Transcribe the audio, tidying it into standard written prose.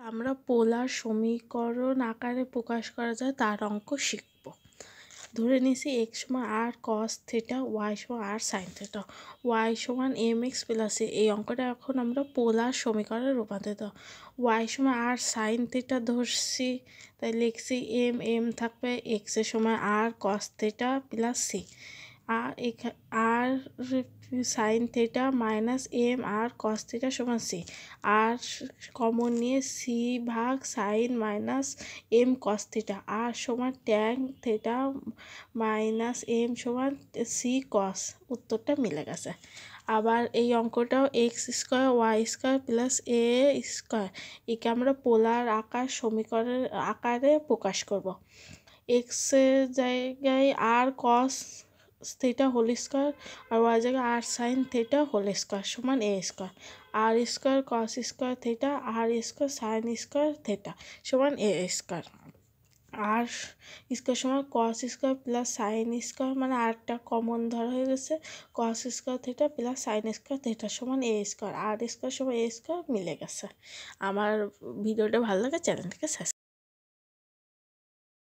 আমরা পোলার সমীকরণ আকারে প্রকাশ করা যায় তার অঙ্ক শিখব। ধরে নিছি এক্স সমান আর কস থিটা, ওয়াই সমান আর সাইন থিটা, ওয়াই সমান এম এক্স প্লাস এ। এই অঙ্কটা এখন আমরা পোলার সমীকরণে রূপান্তরিত। ওয়াই সমান আর সাইন থিটা ধরছি, তাই লিখছি এম এম থাকবে এক্সের সময় আর কস থিটা প্লাস সি, আর sine theta minus M R cos theta সমান সি, আর কমন নিয়ে সি ভাগ sign minus M cos theta, আর সমান ট্যান থিটা মাইনাস এম সমান সি কস। উত্তরটা মিলে গেছে। আবার এই অঙ্কটাও x square Y square plus এ স্কোয়ার, একে আমরা পোলার আকার সমীকরণের আকারে প্রকাশ করব। এক্সের জায়গায় আর কস থিটা হোল স্কোয়ার আর ওয়াই জায়গায় আর সাইন থিটা হোল স্কোয়ার সমান এ স্কোয়ার, আর স্কোয়ার কস স্কোয়ার থিটা আর স্কোয়ার সাইন স্কোয়ার থিটা সমান এ স্কোয়ার, আর স্কোয়ার সমান cos square plus sine square, মানে আরটা কমন ধরা হয়ে গেছে, cos square theta plus sine square theta সমান এ স্কোয়ার, আর স্কোয়ার সমান এ স্কোয়ার মিলে গেছে। আমার ভিডিওটা ভালো লাগে চ্যানেলটাকে সাবস্ক্রাইব